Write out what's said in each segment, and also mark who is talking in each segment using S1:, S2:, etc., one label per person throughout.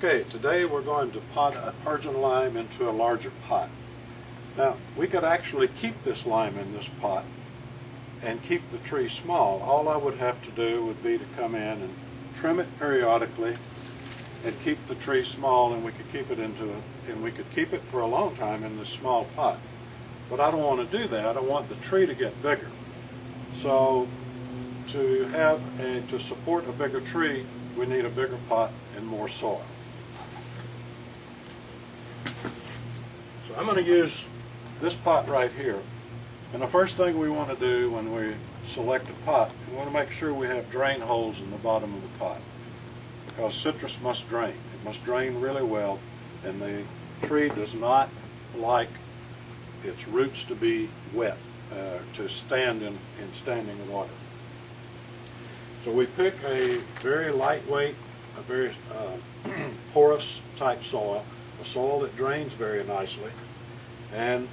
S1: Okay, today we're going to pot a Persian lime into a larger pot. Now, we could actually keep this lime in this pot and keep the tree small. All I would have to do would be to come in and trim it periodically and keep the tree small, and we could keep it for a long time in this small pot. But I don't want to do that. I want the tree to get bigger. So to support a bigger tree, we need a bigger pot and more soil. So I'm going to use this pot right here. And the first thing we want to do when we select a pot, we want to make sure we have drain holes in the bottom of the pot, because citrus must drain. It must drain really well, and the tree does not like its roots to be wet, to stand in standing water. So we pick a very lightweight, a very porous type soil, a soil that drains very nicely, and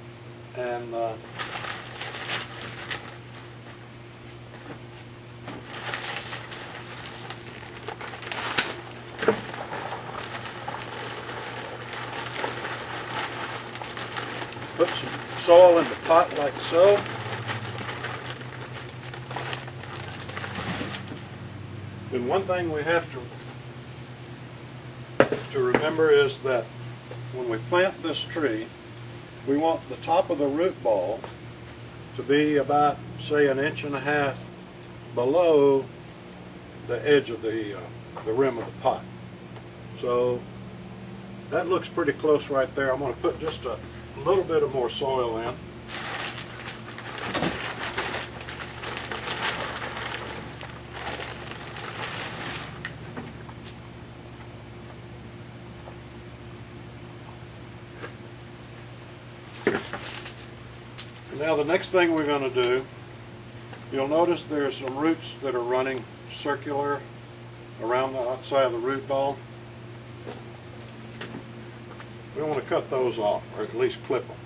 S1: put some soil in the pot like so. And one thing we have to remember is that when we plant this tree, we want the top of the root ball to be about, say, 1.5 inches below the edge of the rim of the pot. So that looks pretty close right there. I'm going to put just a little bit of more soil in. Now the next thing we're going to do, you'll notice there's some roots that are running circular around the outside of the root ball. We want to cut those off, or at least clip them,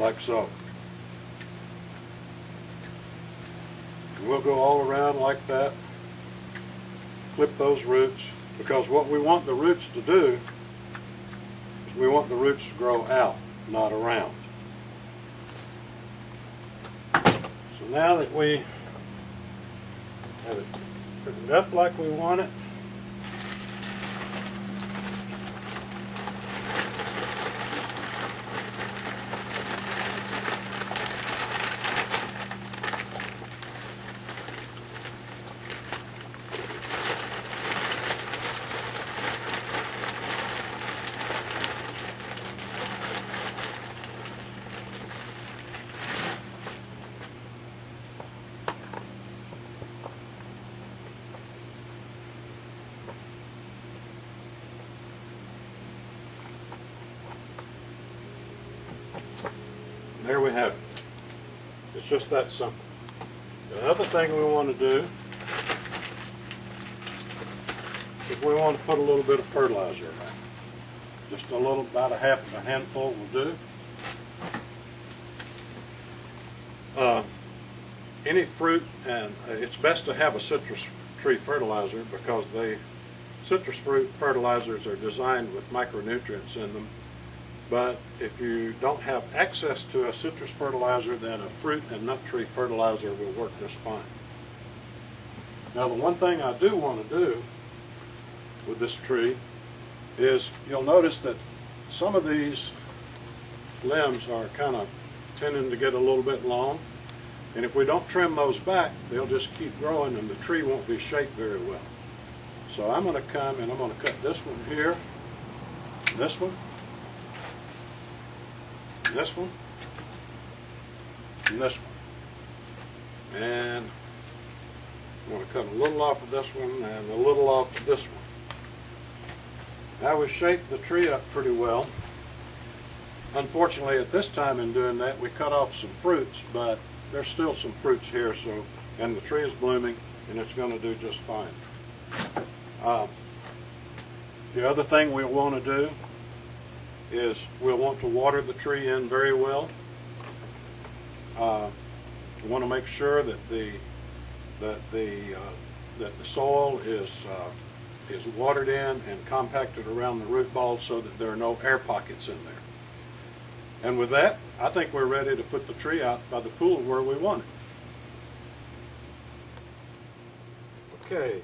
S1: like so. And we'll go all around like that, clip those roots, because what we want the roots to do is we want the roots to grow out, not around. So now that we have it put up like we want it, there we have it. It's just that simple. The other thing we want to do is we want to put a little bit of fertilizer around. Just a little, about a handful will do. Any fruit, and it's best to have a citrus tree fertilizer, because citrus fruit fertilizers are designed with micronutrients in them. But if you don't have access to a citrus fertilizer, then a fruit and nut tree fertilizer will work just fine. Now the one thing I do want to do with this tree is, you'll notice that some of these limbs are kind of tending to get a little bit long, and if we don't trim those back, they'll just keep growing and the tree won't be shaped very well. So I'm going to come and I'm going to cut this one here, this one, this one, and this one. And I'm going to cut a little off of this one and a little off of this one. Now we've shaped the tree up pretty well. Unfortunately, at this time in doing that, we cut off some fruits, but there's still some fruits here, and the tree is blooming, and it's going to do just fine. The other thing we want to do is we'll want to water the tree in very well. We want to make sure that the soil is is watered in and compacted around the root ball so that there are no air pockets in there. And with that, I think we're ready to put the tree out by the pool where we want it. Okay,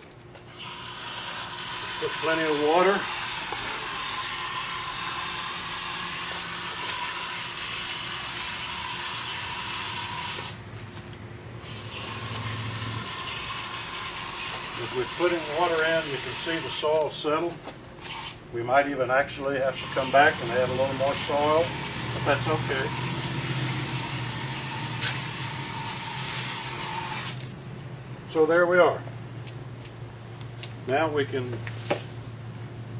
S1: put plenty of water. As we're putting water in, you can see the soil settle. We might even actually have to come back and add a little more soil, but that's okay. So there we are. Now we can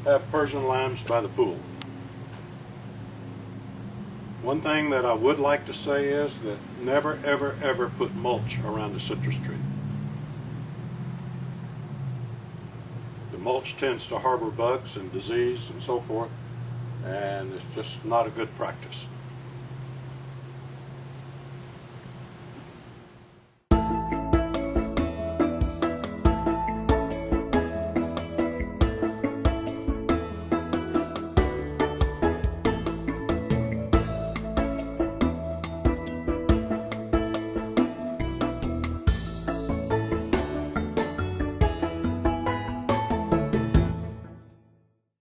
S1: have Persian limes by the pool. One thing that I would like to say is that never, ever, ever put mulch around a citrus tree. The mulch tends to harbor bugs and disease and so forth, and it's just not a good practice.